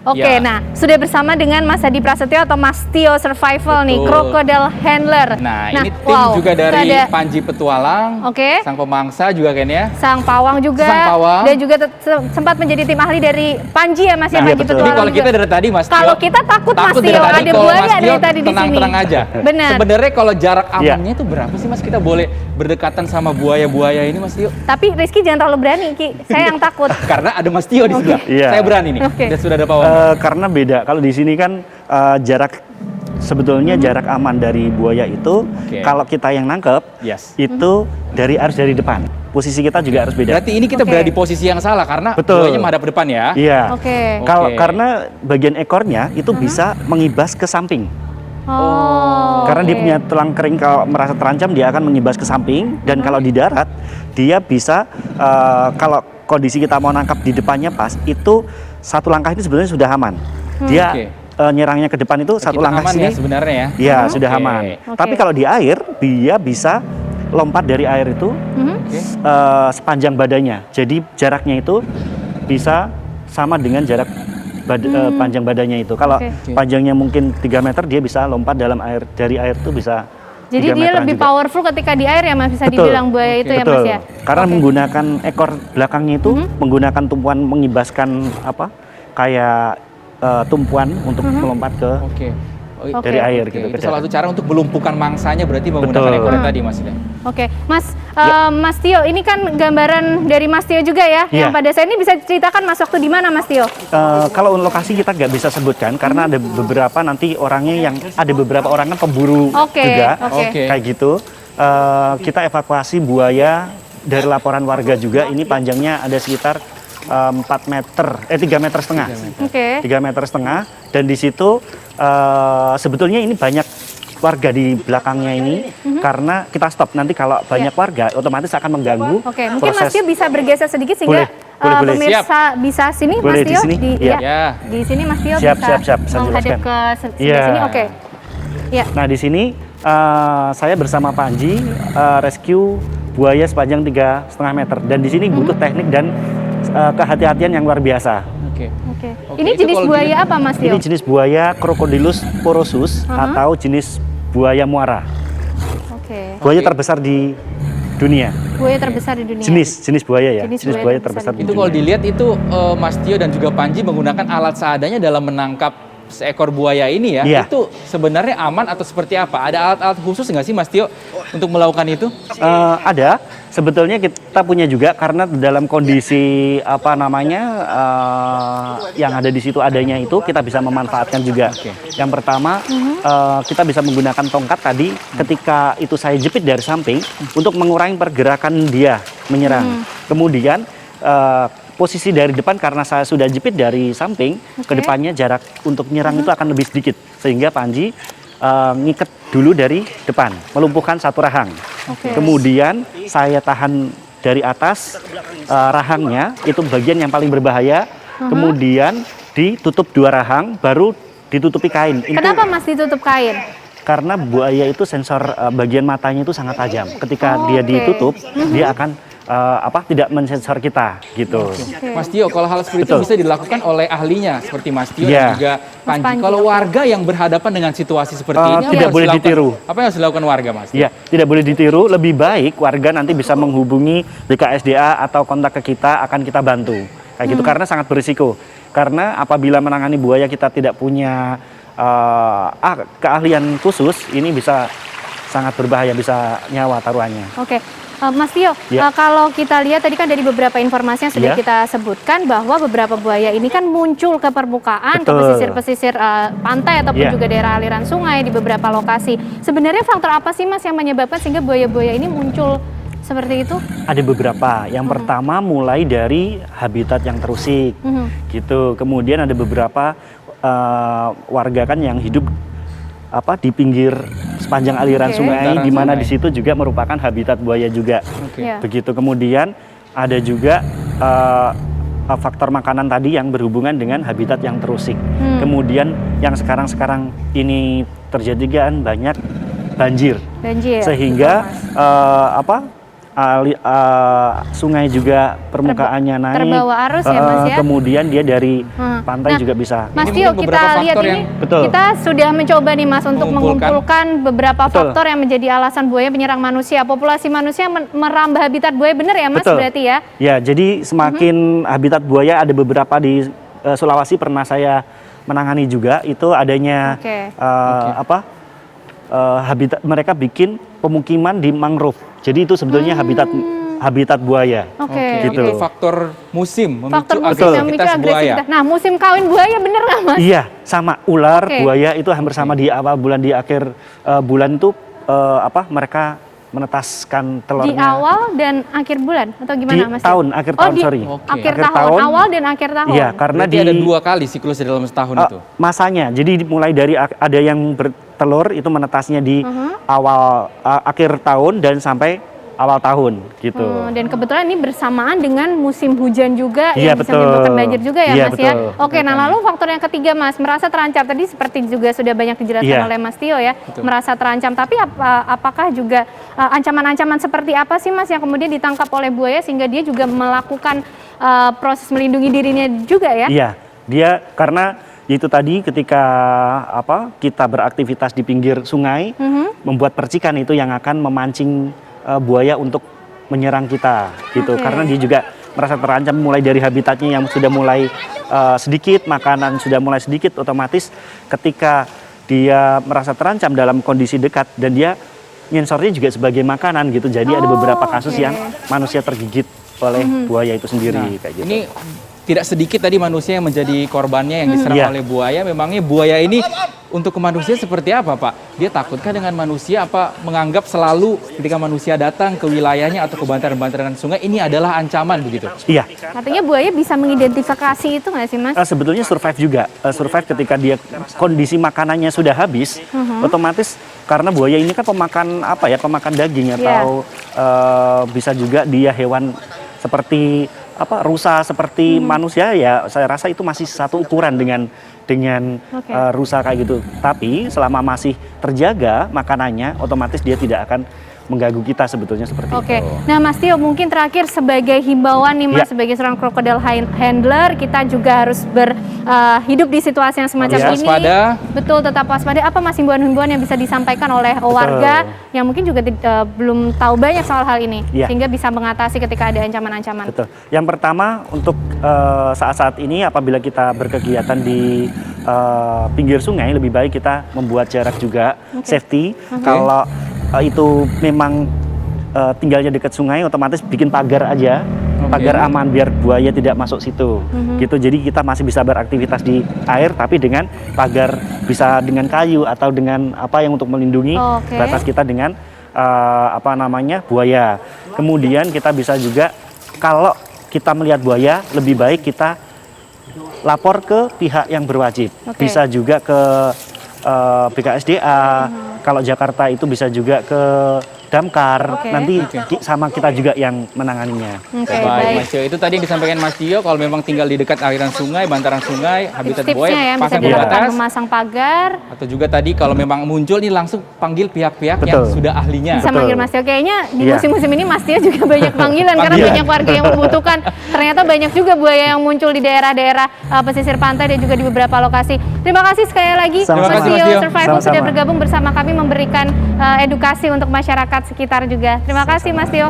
Oke, Ya. nah sudah bersama dengan Mas Hadi Prasetyo atau Mas Tio Survival nih, Betul. Crocodile Handler. Nah, ini tim juga dari Panji Petualang, Oke. sang pemangsa juga kan ya. Sang Pawang juga, Sang Pawang. dan juga sempat menjadi tim ahli dari Panji ya Mas ya, Nah, Panji betul. Petualang. Jadi kalau kita juga. dari tadi Mas Tio, Kalau kita takut Mas dari Tio, tadi. ada Kalau buaya Mas Tio dari tadi di sini. tenang-tenang aja. Benar. Sebenarnya kalau jarak amannya itu berapa sih Mas, kita boleh berdekatan sama buaya-buaya ini Mas Tio? Tapi Rizky jangan terlalu berani Ki, saya yang takut. Karena ada Mas Tio di sebelah. Iya. Saya berani nih. Oke. Dan sudah ada Pawang. Karena beda. Kalau di sini kan jarak sebetulnya jarak aman dari buaya itu Oke. kalau kita yang nangkep Yes. itu harus dari depan. Posisi kita juga harus beda. Berarti ini kita Oke. berada di posisi yang salah karena Betul. buayanya menghadap depan ya. Iya. Oke. Oke. Kalau karena bagian ekornya itu bisa mengibas ke samping. Oh. Karena dia oke. punya tulang kering, kalau merasa terancam dia akan mengibas ke samping, dan kalau di darat dia bisa kalau kondisi kita mau nangkap di depannya pas, itu satu langkah itu sebenarnya sudah aman. Dia Oke. nyerangnya ke depan itu satu Kita langkah aman sini. ya sebenarnya ya. Ya, sudah Oke. aman. Oke. Tapi kalau di air, dia bisa lompat dari air itu Oke. sepanjang badannya. Jadi jaraknya itu bisa sama dengan jarak panjang badannya itu. Kalau Oke. panjangnya mungkin 3 meter, dia bisa lompat dalam air, dari air itu bisa. Jadi 3 dia meteran lebih juga. powerful ketika di air ya Mas, bisa Betul. dibilang buaya itu ya Betul. Mas ya. Karena Oke. menggunakan ekor belakangnya itu menggunakan tumpuan, mengibaskan kayak tumpuan untuk melompat ke Oke. Oh, Oke. dari air Oke, gitu. itu ke salah darat. satu cara untuk melumpuhkan mangsanya berarti menggunakan Betul. ekornya tadi Mas. Oke, Mas, Mas Tio, ini kan gambaran dari Mas Tio juga ya, Iya. yang pada saat ini bisa ceritakan Mas waktu di mana Mas Tio? Kalau lokasi kita nggak bisa sebutkan karena ada beberapa nanti orangnya, yang ada beberapa orang kan pemburu Oke, juga, oke. kayak gitu. Kita evakuasi buaya dari laporan warga juga. Ini panjangnya ada sekitar 3 meter setengah. Oke. 3 meter setengah, dan di situ sebetulnya ini banyak warga di belakangnya ini, karena kita stop. Nanti kalau banyak warga otomatis akan mengganggu Oke, mungkin Mas proses. Tio bisa bergeser sedikit sehingga Boleh. pemirsa bisa sini Boleh Mas di Tio sini? di Iya. Ya. di sini Mas Tio Siap, bisa siap. Saya menghadap jelaskan. ke sebelah Iya. sini. Oke. Ya. Nah, di sini saya bersama Panji rescue buaya sepanjang 3,5 meter, dan di sini butuh teknik dan kehati-hatian yang luar biasa. Oke. Oke. Oke, Ini itu jenis kalau buaya apa Mas Tio? Ini jenis buaya Crocodylus porosus atau jenis buaya muara. Oke. Buaya Oke. terbesar di dunia. Buaya terbesar di dunia. Jenis buaya ya. Jenis Jenis buaya buaya terbesar terbesar di di Itu dunia. kalau dilihat itu Mas Tio dan juga Panji menggunakan alat seadanya dalam menangkap seekor buaya ini ya. Iya. Itu sebenarnya aman atau seperti apa? Ada alat-alat khusus nggak sih Mas Tio untuk melakukan itu? Ada. Sebetulnya kita punya juga, karena dalam kondisi yang ada di situ adanya itu kita bisa memanfaatkan juga. Oke. Yang pertama, kita bisa menggunakan tongkat tadi ketika itu saya jepit dari samping untuk mengurangi pergerakan dia menyerang. Kemudian posisi dari depan, karena saya sudah jepit dari samping, ke depannya jarak untuk menyerang itu akan lebih sedikit, sehingga Panji ngiket dulu dari depan, melumpuhkan satu rahang. Oke. Kemudian saya tahan dari atas rahangnya, itu bagian yang paling berbahaya. Kemudian ditutup 2 rahang, baru ditutupi kain. Itu Kenapa Mas ditutup kain? karena buaya itu sensor bagian matanya itu sangat tajam. Ketika dia Oke. ditutup, dia akan tidak mensensor kita gitu. Mas Tio, kalau hal seperti Betul. itu bisa dilakukan oleh ahlinya seperti Mas Tio Iya. dan juga Panji. Panji, Kalau oke. warga yang berhadapan dengan situasi seperti ini, apa tidak yang harus boleh dilakukan? ditiru. Apa yang harus dilakukan warga, Mas? Ya, tidak boleh ditiru. Lebih baik warga nanti bisa menghubungi BKSDA atau kontak ke kita, akan kita bantu. Kayak gitu, karena sangat berisiko. Karena apabila menangani buaya kita tidak punya keahlian khusus, ini bisa sangat berbahaya, bisa nyawa taruhannya. Oke. Mas Tio, Ya. kalau kita lihat tadi kan dari beberapa informasi yang sudah Ya. kita sebutkan bahwa beberapa buaya ini kan muncul ke permukaan, ke Betul. pesisir-pesisir pantai ataupun Ya. juga daerah aliran sungai di beberapa lokasi. Sebenarnya faktor apa sih Mas yang menyebabkan sehingga buaya-buaya ini muncul seperti itu? Ada beberapa. Yang pertama mulai dari habitat yang terusik, gitu. Kemudian ada beberapa warga kan yang hidup di pinggir sepanjang aliran Oke. sungai, Bantaran di mana sungai. di situ juga merupakan habitat buaya juga. Oke. Ya. Begitu. Kemudian ada juga faktor makanan tadi yang berhubungan dengan habitat yang terusik. Kemudian yang sekarang ini terjadi kan banyak banjir. Banjir. Sehingga sungai juga permukaannya naik. terbawa arus ya, Mas, ya? Kemudian dia dari pantai Nah, juga bisa. Mas Ini Tio, mungkin kita beberapa lihat faktor ini, yang- Betul. kita sudah mencoba nih Mas untuk mengumpulkan beberapa Betul. faktor yang menjadi alasan buaya menyerang manusia. Populasi manusia merambah habitat buaya, benar ya Mas? Betul. Berarti ya? Ya, jadi semakin habitat buaya ada beberapa di Sulawesi pernah saya menangani juga, itu adanya Oke. habitat, mereka bikin pemukiman di mangrove. Jadi itu sebetulnya habitat buaya. Oke. Gitu. Itu faktor musim memicu Faktor musim yang memicu agresivitas buaya. agresivitas. Nah, musim kawin buaya bener nggak Mas? Iya, sama ular, Oke. buaya itu hampir sama di awal bulan, di akhir bulan itu mereka menetaskan telurnya. Di awal dan akhir bulan atau Di gimana Mas? tahun, akhir tahun, di sorry. Oke. akhir Akhir tahun, tahun. awal dan akhir tahun. Iya, karena Berarti ada 2 kali siklusnya dalam setahun itu. masanya. Jadi mulai dari ada yang bertelur itu menetasnya di awal akhir tahun dan sampai awal tahun gitu. Dan kebetulan ini bersamaan dengan musim hujan juga Iya, yang bisa betul. menimbulkan banjir juga ya Iya, Mas ya. betul. Oke, nah lalu faktor yang ketiga Mas, merasa terancam tadi seperti juga sudah banyak dijelaskan Iya. oleh Mas Tio ya, merasa terancam. Tapi apakah juga ancaman-ancaman seperti apa sih Mas yang kemudian ditangkap oleh buaya sehingga dia juga melakukan proses melindungi dirinya juga ya? Iya, dia karena itu tadi ketika kita beraktivitas di pinggir sungai, membuat percikan itu yang akan memancing buaya untuk menyerang kita gitu. Oke. Karena dia juga merasa terancam mulai dari habitatnya yang sudah mulai sedikit, makanan sudah mulai sedikit, otomatis ketika dia merasa terancam dalam kondisi dekat dan dia nyensornya juga sebagai makanan gitu. Jadi ada beberapa kasus oke. yang manusia tergigit oleh buaya itu sendiri Nah, kayak gitu. ini tidak sedikit tadi manusia yang menjadi korbannya yang diserang Iya. oleh buaya. Memangnya buaya ini untuk ke manusia seperti apa, Pak? Dia takutkah dengan manusia? Apa menganggap selalu ketika manusia datang ke wilayahnya atau ke bantaran-bantaran sungai ini adalah ancaman begitu? Iya. Artinya buaya bisa mengidentifikasi itu nggak sih Mas? Sebetulnya survive juga, survive ketika dia kondisi makanannya sudah habis, otomatis karena buaya ini kan pemakan pemakan daging atau bisa juga dia hewan seperti rusa seperti manusia ya. Saya rasa itu masih satu ukuran dengan Oke. rusa kayak gitu. Tapi selama masih terjaga makanannya, otomatis dia tidak akan mengganggu kita sebetulnya seperti Oke, itu. nah Mas Tio mungkin terakhir sebagai himbauan nih Mas, Ya. sebagai seorang crocodile handler, kita juga harus hidup di situasi yang semacam Harus ini. waspada. Betul, tetap waspada. Apa Mas himbauan-himbauan yang bisa disampaikan oleh warga yang mungkin juga belum tahu banyak soal hal ini, Ya. sehingga bisa mengatasi ketika ada ancaman-ancaman? Betul. Yang pertama untuk saat-saat ini apabila kita berkegiatan di pinggir sungai, lebih baik kita membuat jarak juga, safety. Kalau itu memang tinggalnya dekat sungai, otomatis bikin pagar aja, pagar aman biar buaya tidak masuk situ. Gitu. Jadi kita masih bisa beraktivitas di air, tapi dengan pagar, bisa dengan kayu atau dengan apa yang untuk melindungi Oke. batas kita dengan buaya. Kemudian kita bisa juga kalau kita melihat buaya, lebih baik kita lapor ke pihak yang berwajib. Oke. Bisa juga ke BKSDA. Kalau Jakarta itu bisa juga ke Damkar. Oke. Nanti sama kita juga yang menanganinya. Oke, Baik, baik. Mas Tio. Itu tadi yang disampaikan Mas Tio, kalau memang tinggal di dekat aliran sungai, bantaran sungai, habitat Tips-tipsnya buaya, ya, bisa pasang dilakukan pembatas. memasang pagar, Atau juga tadi kalau memang muncul ini langsung panggil pihak-pihak yang Betul. sudah ahlinya. bisa Betul. manggil Mas Tio. Kayaknya di Iya. musim-musim ini Mas Tio juga banyak panggilan karena Panggilan. banyak warga yang membutuhkan. Ternyata banyak juga buaya yang muncul di daerah-daerah pesisir pantai dan juga di beberapa lokasi. Terima kasih sekali lagi Sama-sama. Mas Terima kasih, Tio Mas Tio. Survival sudah Sama-sama. bergabung bersama kami memberikan edukasi untuk masyarakat sekitar juga. Terima kasih Mas Tio.